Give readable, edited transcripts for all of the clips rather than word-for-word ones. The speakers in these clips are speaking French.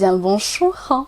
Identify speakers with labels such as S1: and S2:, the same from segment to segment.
S1: Bien le bonjour, hein.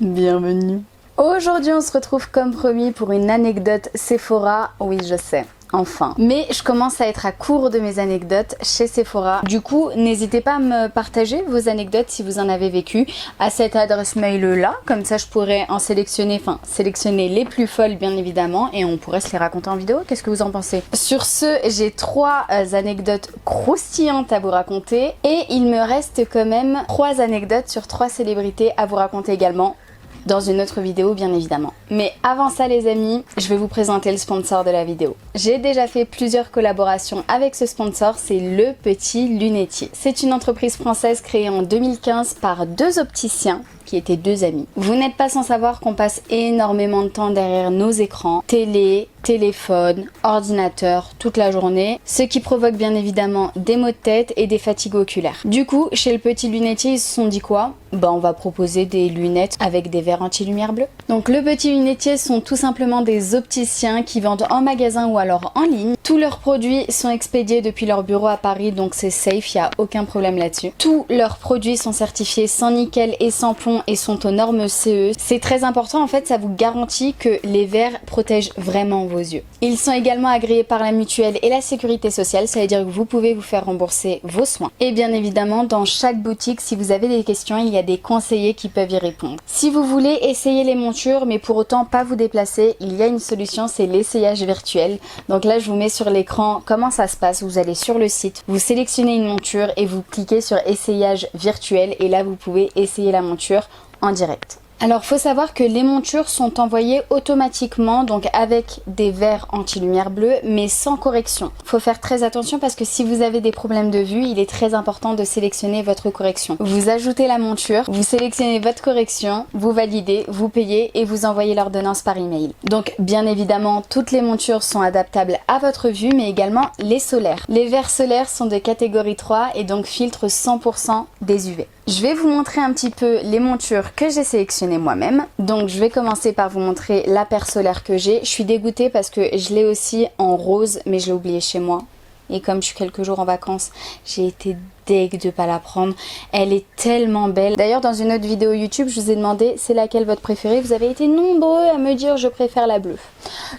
S1: Bienvenue. Aujourd'hui on se retrouve comme promis pour une anecdote Sephora, oui je sais. Enfin. Mais je commence à être à court de mes anecdotes chez Sephora. Du coup, n'hésitez pas à me partager vos anecdotes si vous en avez vécu à cette adresse mail là. Comme ça, je pourrais en sélectionner, sélectionner les plus folles bien évidemment et on pourrait se les raconter en vidéo. Qu'est-ce que vous en pensez? Sur ce, j'ai 3 anecdotes croustillantes à vous raconter et il me reste quand même 3 anecdotes sur 3 célébrités à vous raconter également. Dans une autre vidéo bien évidemment. Mais avant ça les amis, je vais vous présenter le sponsor de la vidéo. J'ai déjà fait plusieurs collaborations avec ce sponsor, c'est Le Petit Lunetier. C'est une entreprise française créée en 2015 par 2 opticiens qui étaient 2 amis. Vous n'êtes pas sans savoir qu'on passe énormément de temps derrière nos écrans, télé, téléphone, ordinateur, toute la journée, ce qui provoque bien évidemment des maux de tête et des fatigues oculaires. Du coup, chez Le Petit Lunetier, ils se sont dit quoi? On va proposer des lunettes avec des verres anti-lumière bleue. Donc Le Petit Lunetier sont tout simplement des opticiens qui vendent en magasin ou alors en ligne. Tous leurs produits sont expédiés depuis leur bureau à Paris, donc c'est safe, il n'y a aucun problème là-dessus. Tous leurs produits sont certifiés sans nickel et sans plomb et sont aux normes CE. C'est très important, en fait, ça vous garantit que les verres protègent vraiment vos yeux. Ils sont également agréés par la mutuelle et la sécurité sociale, ça veut dire que vous pouvez vous faire rembourser vos soins. Et bien évidemment, dans chaque boutique, si vous avez des questions, il y a des conseillers qui peuvent y répondre. Si vous voulez essayer les montures, mais pour autant pas vous déplacer, il y a une solution, c'est l'essayage virtuel. Donc là, je vous mets sur l'écran comment ça se passe. Vous allez sur le site, vous sélectionnez une monture et vous cliquez sur essayage virtuel et là, vous pouvez essayer la monture en direct. Alors faut savoir que les montures sont envoyées automatiquement, donc avec des verres anti-lumière bleue, mais sans correction. Faut faire très attention parce que si vous avez des problèmes de vue, il est très important de sélectionner votre correction. Vous ajoutez la monture, vous sélectionnez votre correction, vous validez, vous payez et vous envoyez l'ordonnance par email. Donc bien évidemment, toutes les montures sont adaptables à votre vue, mais également les solaires. Les verres solaires sont de catégorie 3 et donc filtrent 100% des UV. Je vais vous montrer un petit peu les montures que j'ai sélectionnées moi-même. Donc je vais commencer par vous montrer la paire solaire que j'ai. Je suis dégoûtée parce que je l'ai aussi en rose, mais je l'ai oublié chez moi. Et comme je suis quelques jours en vacances, j'ai été deg de pas la prendre. Elle est tellement belle. D'ailleurs, dans une autre vidéo YouTube, je vous ai demandé c'est laquelle votre préférée. Vous avez été nombreux à me dire je préfère la bleue.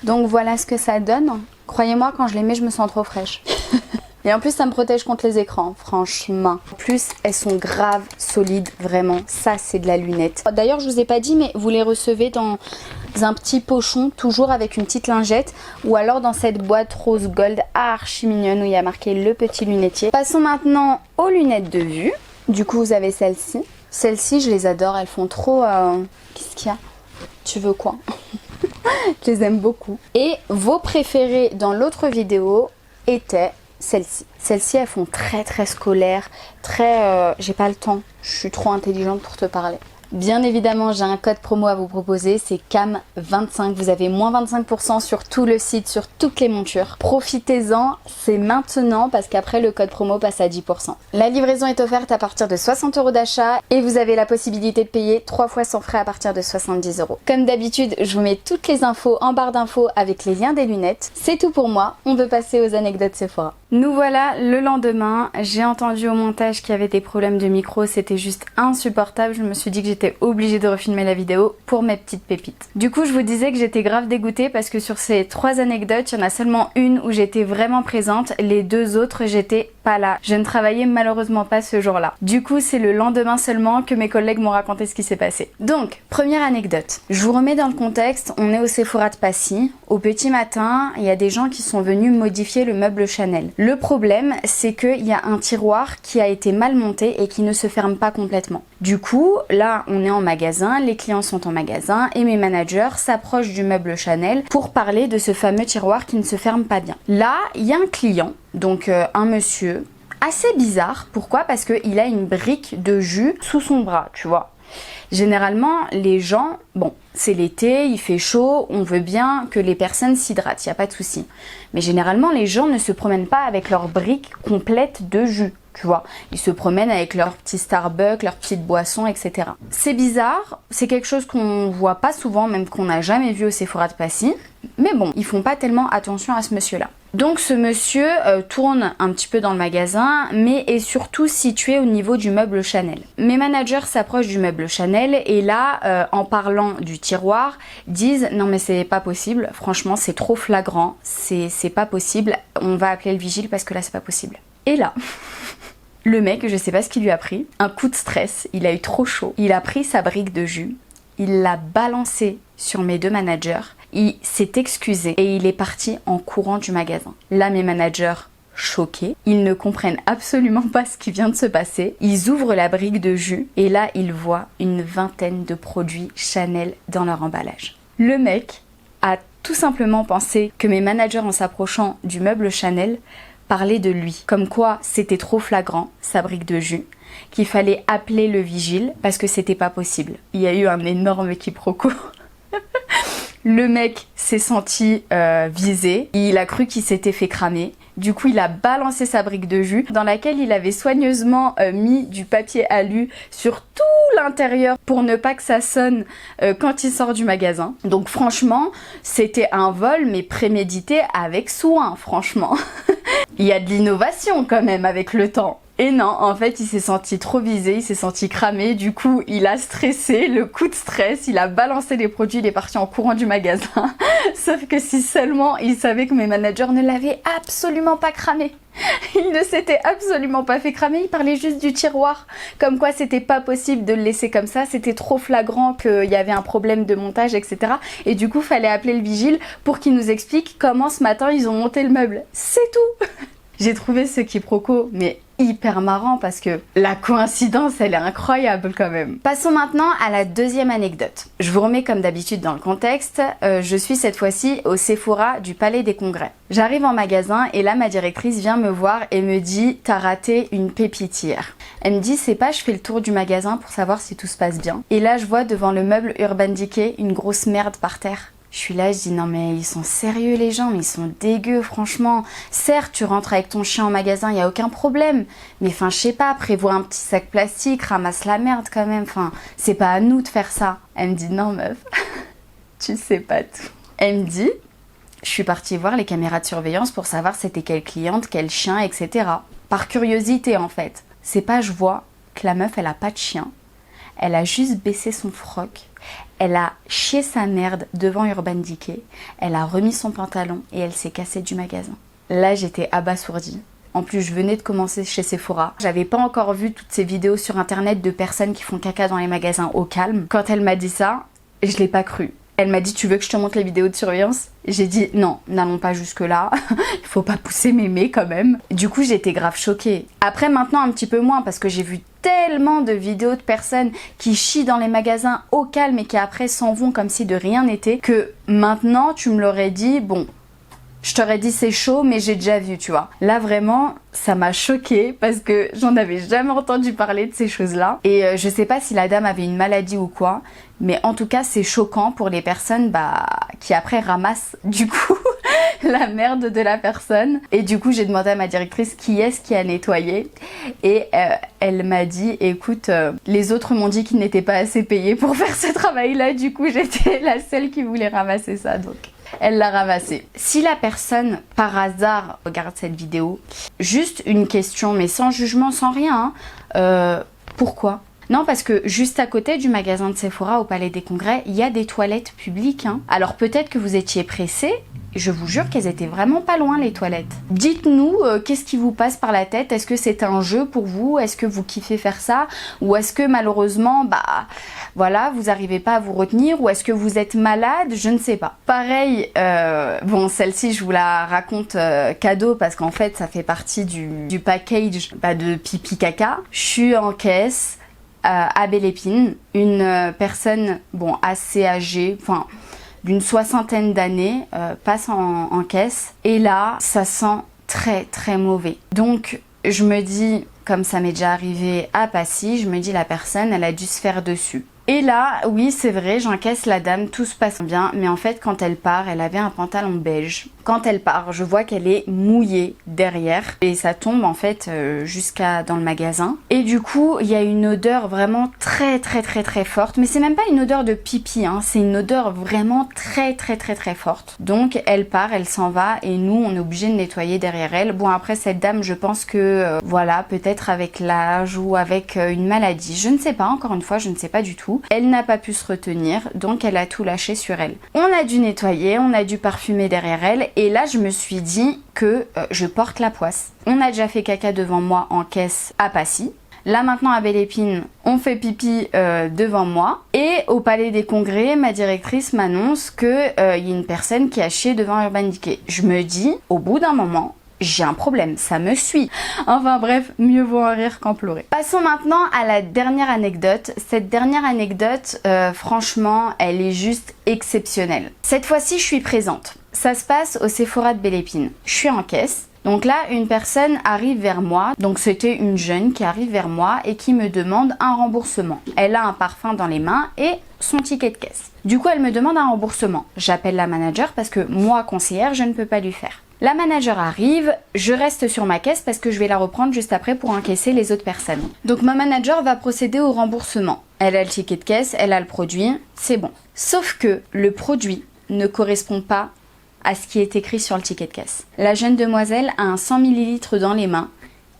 S1: Donc voilà ce que ça donne. Croyez-moi, quand je les mets, je me sens trop fraîche. Et en plus ça me protège contre les écrans, franchement. En plus elles sont grave solides, vraiment. Ça c'est de la lunette. D'ailleurs je vous ai pas dit mais vous les recevez dans un petit pochon, toujours avec une petite lingette. Ou alors dans cette boîte rose gold archi mignonne où il y a marqué Le Petit Lunetier. Passons maintenant aux lunettes de vue. Du coup vous avez celle-ci. Celles-ci je les adore, elles font trop... Qu'est-ce qu'il y a? Tu veux quoi? Je les aime beaucoup. Et vos préférées dans l'autre vidéo étaient... celles-ci. Celles-ci, elles font très scolaire, très... j'ai pas le temps, je suis trop intelligente pour te parler. Bien évidemment, j'ai un code promo à vous proposer, c'est CAM25. Vous avez moins 25% sur tout le site, sur toutes les montures. Profitez-en, c'est maintenant parce qu'après le code promo passe à 10%. La livraison est offerte à partir de 60 € d'achat et vous avez la possibilité de payer 3 fois sans frais à partir de 70 €. Comme d'habitude, je vous mets toutes les infos en barre d'infos avec les liens des lunettes. C'est tout pour moi, on peut passer aux anecdotes Sephora. Nous voilà le lendemain, j'ai entendu au montage qu'il y avait des problèmes de micro, c'était juste insupportable, je me suis dit que j'étais obligée de refilmer la vidéo pour mes petites pépites. Du coup je vous disais que j'étais grave dégoûtée parce que sur ces 3 anecdotes, il y en a seulement une où j'étais vraiment présente, les 2 autres j'étais pas là. Je ne travaillais malheureusement pas ce jour-là. Du coup c'est le lendemain seulement que mes collègues m'ont raconté ce qui s'est passé. Donc, première anecdote, je vous remets dans le contexte, on est au Sephora de Passy, au petit matin, il y a des gens qui sont venus modifier le meuble Chanel. Le problème, c'est qu'il y a un tiroir qui a été mal monté et qui ne se ferme pas complètement. Du coup, là, on est en magasin, les clients sont en magasin et mes managers s'approchent du meuble Chanel pour parler de ce fameux tiroir qui ne se ferme pas bien. Là, il y a un client, donc un monsieur, assez bizarre. Pourquoi? Parce qu'il a une brique de jus sous son bras, tu vois. Généralement, les gens, bon, c'est l'été, il fait chaud, on veut bien que les personnes s'hydratent, il n'y a pas de souci. Mais généralement, les gens ne se promènent pas avec leur brique complète de jus, tu vois. Ils se promènent avec leur petit Starbucks, leur petite boisson, etc. C'est bizarre, c'est quelque chose qu'on voit pas souvent, même qu'on n'a jamais vu au Sephora de Passy. Mais bon, ils font pas tellement attention à ce monsieur-là. Donc ce monsieur tourne un petit peu dans le magasin, mais est surtout situé au niveau du meuble Chanel. Mes managers s'approchent du meuble Chanel et là, en parlant du tiroir, disent non mais c'est pas possible, franchement c'est trop flagrant, c'est pas possible, on va appeler le vigile parce que là c'est pas possible. Et là... Le mec, je sais pas ce qu'il lui a pris, un coup de stress, il a eu trop chaud, il a pris sa brique de jus, il l'a balancée sur mes 2 managers, il s'est excusé et il est parti en courant du magasin. Là, mes managers, choqués, ils ne comprennent absolument pas ce qui vient de se passer. Ils ouvrent la brique de jus et là, ils voient une vingtaine de produits Chanel dans leur emballage. Le mec a tout simplement pensé que mes managers, en s'approchant du meuble Chanel, parlaient de lui. Comme quoi, c'était trop flagrant, sa brique de jus, qu'il fallait appeler le vigile parce que c'était pas possible. Il y a eu un énorme quiproquo. Le mec s'est senti visé, il a cru qu'il s'était fait cramer. Du coup, il a balancé sa brique de jus dans laquelle il avait soigneusement mis du papier alu sur tout l'intérieur pour ne pas que ça sonne quand il sort du magasin. Donc franchement, c'était un vol mais prémédité avec soin, franchement. Il y a de l'innovation quand même avec le temps. Et non, en fait, il s'est senti trop visé, il s'est senti cramé, du coup, il a stressé, le coup de stress, il a balancé les produits, il est parti en courant du magasin. Sauf que si seulement il savait que mes managers ne l'avaient absolument pas cramé. Il ne s'était absolument pas fait cramer, il parlait juste du tiroir. Comme quoi, c'était pas possible de le laisser comme ça, c'était trop flagrant qu'il y avait un problème de montage, etc. Et du coup, fallait appeler le vigile pour qu'il nous explique comment ce matin ils ont monté le meuble. C'est tout. J'ai trouvé ce quiproquo, mais hyper marrant parce que la coïncidence, elle est incroyable quand même. Passons maintenant à la deuxième anecdote. Je vous remets comme d'habitude dans le contexte. Je suis cette fois-ci au Sephora du Palais des Congrès. J'arrive en magasin et là, ma directrice vient me voir et me dit « T'as raté une pépite hier ». Elle me dit « C'est pas, je fais le tour du magasin pour savoir si tout se passe bien ». Et là, je vois devant le meuble Urban Decay une grosse merde par terre. Je suis là, je dis non mais ils sont sérieux les gens, mais ils sont dégueux franchement. Certes, tu rentres avec ton chien au magasin, il n'y a aucun problème. Mais enfin, je sais pas, prévois un petit sac plastique, ramasse la merde quand même. Enfin, c'est pas à nous de faire ça. Elle me dit non meuf, tu sais pas tout. Elle me dit, je suis partie voir les caméras de surveillance pour savoir c'était quelle cliente, quel chien, etc. Par curiosité en fait. C'est pas, je vois que la meuf elle a pas de chien. Elle a juste baissé son froc. Elle a chié sa merde devant Urban Decay, elle a remis son pantalon et elle s'est cassée du magasin. Là, j'étais abasourdie. En plus, je venais de commencer chez Sephora. J'avais pas encore vu toutes ces vidéos sur internet de personnes qui font caca dans les magasins au calme. Quand elle m'a dit ça, je l'ai pas cru. Elle m'a dit, tu veux que je te montre les vidéos de surveillance? J'ai dit, non, n'allons pas jusque là. Il faut pas pousser mémé quand même. Du coup, j'étais grave choquée. Après, maintenant, un petit peu moins parce que j'ai vu tellement de vidéos de personnes qui chient dans les magasins au calme et qui après s'en vont comme si de rien n'était, que maintenant, tu me l'aurais dit, bon, je t'aurais dit c'est chaud mais j'ai déjà vu, tu vois. Là vraiment ça m'a choquée parce que j'en avais jamais entendu parler de ces choses là et je sais pas si la dame avait une maladie ou quoi, mais en tout cas c'est choquant pour les personnes qui après ramassent du coup la merde de la personne. Et du coup j'ai demandé à ma directrice qui est-ce qui a nettoyé et elle m'a dit écoute les autres m'ont dit qu'ils n'étaient pas assez payés pour faire ce travail là, du coup j'étais la seule qui voulait ramasser ça, donc elle l'a ramassé. Si la personne par hasard regarde cette vidéo, juste une question mais sans jugement, sans rien, pourquoi? Non, parce que juste à côté du magasin de Sephora au Palais des Congrès, il y a des toilettes publiques. Alors peut-être que vous étiez pressé, je vous jure qu'elles étaient vraiment pas loin les toilettes. Dites-nous qu'est-ce qui vous passe par la tête, est-ce que c'est un jeu pour vous, est-ce que vous kiffez faire ça, ou est-ce que malheureusement, voilà, vous n'arrivez pas à vous retenir, ou est-ce que vous êtes malade, je ne sais pas. Pareil, bon celle-ci je vous la raconte cadeau parce qu'en fait ça fait partie du package de pipi caca. Je suis en caisse à Belle Épine, une personne assez âgée, enfin d'une soixantaine d'années, passe en caisse et là ça sent très très mauvais. Donc je me dis, comme ça m'est déjà arrivé à Passy, je me dis la personne elle a dû se faire dessus. Et là, oui, c'est vrai, j'encaisse la dame, tout se passe bien, mais en fait, quand elle part, elle avait un pantalon beige. Quand elle part, je vois qu'elle est mouillée derrière et ça tombe en fait jusqu'à dans le magasin. Et du coup, il y a une odeur vraiment très forte, mais c'est même pas une odeur de pipi, hein, c'est une odeur vraiment très forte. Donc elle part, elle s'en va et nous, on est obligé de nettoyer derrière elle. Bon, après cette dame, je pense que voilà, peut-être avec l'âge ou avec une maladie, je ne sais pas, encore une fois, je ne sais pas du tout. Elle n'a pas pu se retenir, donc elle a tout lâché sur elle. On a dû nettoyer, on a dû parfumer derrière elle. Et là, je me suis dit que je porte la poisse. On a déjà fait caca devant moi en caisse à Passy. Là maintenant à Belle Épine, on fait pipi devant moi. Et au Palais des Congrès, ma directrice m'annonce qu'il y a une personne qui a chié devant Urban Decay. Je me dis, au bout d'un moment, j'ai un problème, ça me suit. Enfin bref, mieux vaut en rire qu'en pleurer. Passons maintenant à la dernière anecdote. Cette dernière anecdote, franchement, elle est juste exceptionnelle. Cette fois-ci, je suis présente. Ça se passe au Sephora de Belle Épine. Je suis en caisse. Donc là, une personne arrive vers moi. Donc c'était une jeune qui arrive vers moi et qui me demande un remboursement. Elle a un parfum dans les mains et son ticket de caisse. Du coup, elle me demande un remboursement. J'appelle la manager parce que moi, conseillère, je ne peux pas lui faire. La manager arrive, je reste sur ma caisse parce que je vais la reprendre juste après pour encaisser les autres personnes. Donc ma manager va procéder au remboursement. Elle a le ticket de caisse, elle a le produit, c'est bon. Sauf que le produit ne correspond pas à ce qui est écrit sur le ticket de caisse. La jeune demoiselle a un 100 ml dans les mains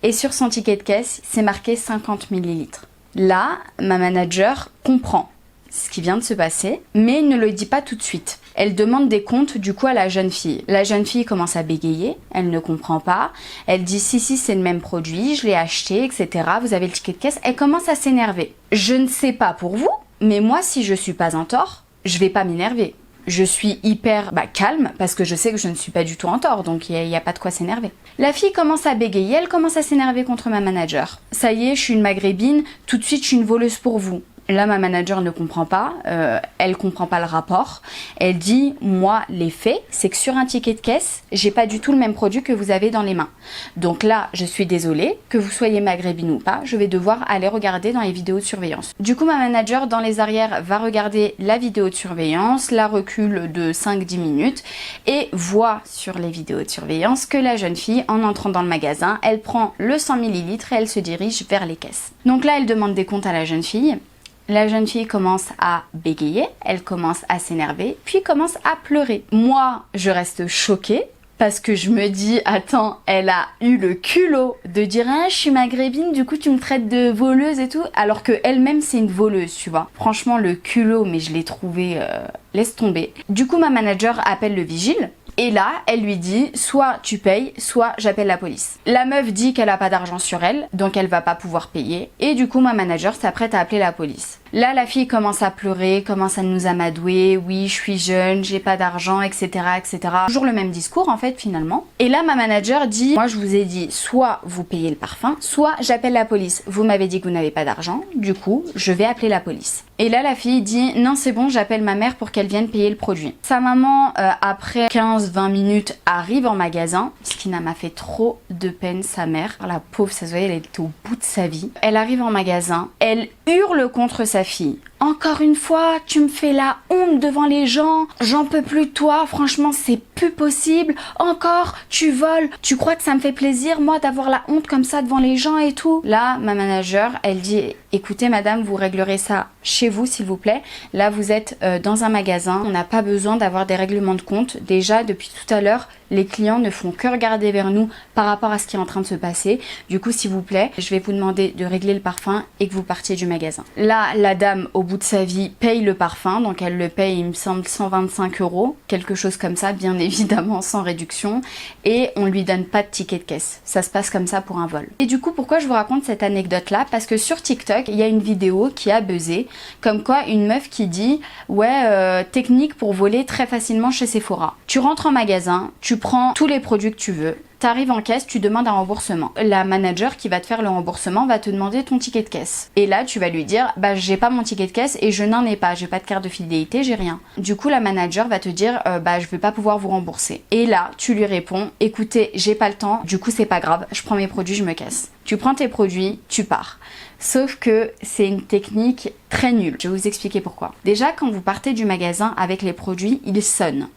S1: et sur son ticket de caisse, c'est marqué 50 ml. Là, ma manager comprend ce qui vient de se passer, mais ne le dit pas tout de suite. Elle demande des comptes du coup à la jeune fille. La jeune fille commence à bégayer, elle ne comprend pas. Elle dit si c'est le même produit, je l'ai acheté, etc. Vous avez le ticket de caisse. Elle commence à s'énerver. Je ne sais pas pour vous, mais moi si je suis pas en tort, je vais pas m'énerver. Je suis hyper calme parce que je sais que je ne suis pas du tout en tort, donc il n'y a pas de quoi s'énerver. La fille commence à bégayer, elle commence à s'énerver contre ma manager. Ça y est, je suis une maghrébine, tout de suite je suis une voleuse pour vous. Là, ma manager ne comprend pas, elle comprend pas le rapport. Elle dit, moi, les faits, c'est que sur un ticket de caisse, j'ai pas du tout le même produit que vous avez dans les mains. Donc là, je suis désolée, que vous soyez maghrébine ou pas, je vais devoir aller regarder dans les vidéos de surveillance. Du coup, ma manager, dans les arrières, va regarder la vidéo de surveillance, la recule de 5-10 minutes et voit sur les vidéos de surveillance que la jeune fille, en entrant dans le magasin, elle prend le 100 ml et elle se dirige vers les caisses. Donc là, elle demande des comptes à la jeune fille. La jeune fille commence à bégayer, elle commence à s'énerver, puis commence à pleurer. Moi, je reste choquée parce que je me dis, attends, elle a eu le culot de dire « Ah, je suis maghrébine, du coup tu me traites de voleuse et tout », alors qu'elle-même c'est une voleuse, tu vois. Franchement, le culot, mais je l'ai trouvé, laisse tomber. Du coup, ma manager appelle le vigile. Et là, elle lui dit, soit tu payes, soit j'appelle la police. La meuf dit qu'elle a pas d'argent sur elle, donc elle va pas pouvoir payer. Et du coup, ma manager s'apprête à appeler la police. Là, la fille commence à pleurer, commence à nous amadouer. Oui, je suis jeune, j'ai pas d'argent, etc., etc. Toujours le même discours, en fait, finalement. Et là, ma manager dit, moi, je vous ai dit, soit vous payez le parfum, soit j'appelle la police. Vous m'avez dit que vous n'avez pas d'argent, du coup, je vais appeler la police. Et là, la fille dit, non, c'est bon, j'appelle ma mère pour qu'elle vienne payer le produit. Sa maman, après 15-20 minutes, arrive en magasin, ce qui m'a fait trop de peine, sa mère. La pauvre, ça se voyait, elle était au bout de sa vie. Elle arrive en magasin, elle hurle contre sa fille. Encore une fois, tu me fais la honte devant les gens, j'en peux plus de toi, franchement c'est plus possible, encore tu voles, tu crois que ça me fait plaisir moi d'avoir la honte comme ça devant les gens et tout. Là, ma manager, elle dit, écoutez madame, vous réglerez ça chez vous s'il vous plaît, là vous êtes dans un magasin, on n'a pas besoin d'avoir des règlements de compte, déjà depuis tout à l'heure, les clients ne font que regarder vers nous par rapport à ce qui est en train de se passer, du coup s'il vous plaît, je vais vous demander de régler le parfum et que vous partiez du magasin. Là, la dame, au bout de sa vie, paye le parfum, donc elle le paye, il me semble, 125 €, quelque chose comme ça, bien évidemment sans réduction, et on lui donne pas de ticket de caisse. Ça se passe comme ça pour un vol. Et du coup, pourquoi je vous raconte cette anecdote-là? Parce que sur TikTok, il y a une vidéo qui a buzzé, comme quoi une meuf qui dit « Ouais, technique pour voler très facilement chez Sephora. Tu rentres en magasin, tu prends tous les produits que tu veux, T'arrives en caisse, tu demandes un remboursement. La manager qui va te faire le remboursement va te demander ton ticket de caisse. Et là, tu vas lui dire, bah j'ai pas mon ticket de caisse et je n'en ai pas, j'ai pas de carte de fidélité, j'ai rien. Du coup, la manager va te dire, bah je vais pas pouvoir vous rembourser. Et là, tu lui réponds, écoutez, j'ai pas le temps, du coup c'est pas grave, je prends mes produits, je me casse. Tu prends tes produits, tu pars. Sauf que c'est une technique très nulle. Je vais vous expliquer pourquoi. Déjà, quand vous partez du magasin avec les produits, ils sonnent.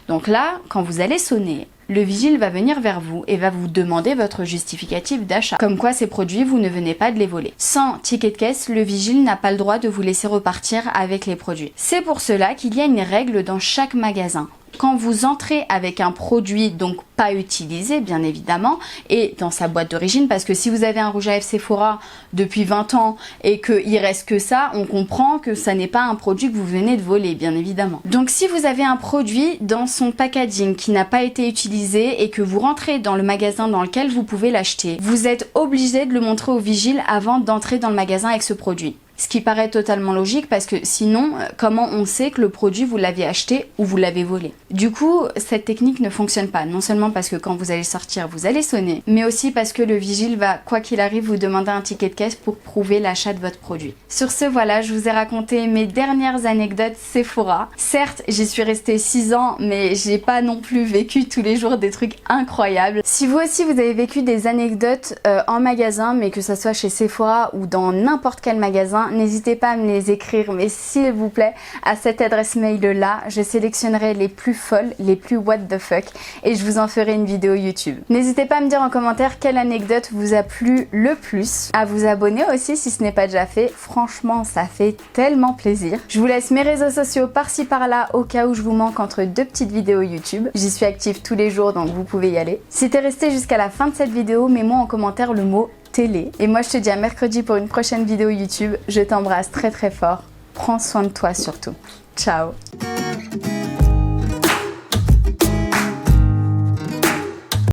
S1: Donc là, quand vous allez sonner, le vigile va venir vers vous et va vous demander votre justificatif d'achat. Comme quoi ces produits, vous ne venez pas de les voler. Sans ticket de caisse, le vigile n'a pas le droit de vous laisser repartir avec les produits. C'est pour cela qu'il y a une règle dans chaque magasin. Quand vous entrez avec un produit donc pas utilisé bien évidemment et dans sa boîte d'origine, parce que si vous avez un rouge à lèvres Sephora depuis 20 ans et qu'il reste que ça, on comprend que ça n'est pas un produit que vous venez de voler bien évidemment. Donc si vous avez un produit dans son packaging qui n'a pas été utilisé et que vous rentrez dans le magasin dans lequel vous pouvez l'acheter, vous êtes obligé de le montrer au vigile avant d'entrer dans le magasin avec ce produit. Ce qui paraît totalement logique parce que sinon, comment on sait que le produit vous l'avez acheté ou vous l'avez volé? Du coup, cette technique ne fonctionne pas. Non seulement parce que quand vous allez sortir, vous allez sonner, mais aussi parce que le vigile va, quoi qu'il arrive, vous demander un ticket de caisse pour prouver l'achat de votre produit. Sur ce, voilà, je vous ai raconté mes dernières anecdotes Sephora. Certes, j'y suis restée 6 ans, mais j'ai pas non plus vécu tous les jours des trucs incroyables. Si vous aussi, vous avez vécu des anecdotes en magasin, mais que ça soit chez Sephora ou dans n'importe quel magasin, n'hésitez pas à me les écrire, mais s'il vous plaît, à cette adresse mail là, je sélectionnerai les plus folles, les plus what the fuck, et je vous en ferai une vidéo YouTube. N'hésitez pas à me dire en commentaire quelle anecdote vous a plu le plus, à vous abonner aussi si ce n'est pas déjà fait, franchement ça fait tellement plaisir. Je vous laisse mes réseaux sociaux par-ci par-là au cas où je vous manque entre 2 petites vidéos YouTube. J'y suis active tous les jours donc vous pouvez y aller. Si t'es resté jusqu'à la fin de cette vidéo, mets-moi en commentaire le mot télé. Et moi je te dis à mercredi pour une prochaine vidéo YouTube. Je t'embrasse très très fort. Prends soin de toi surtout. Ciao.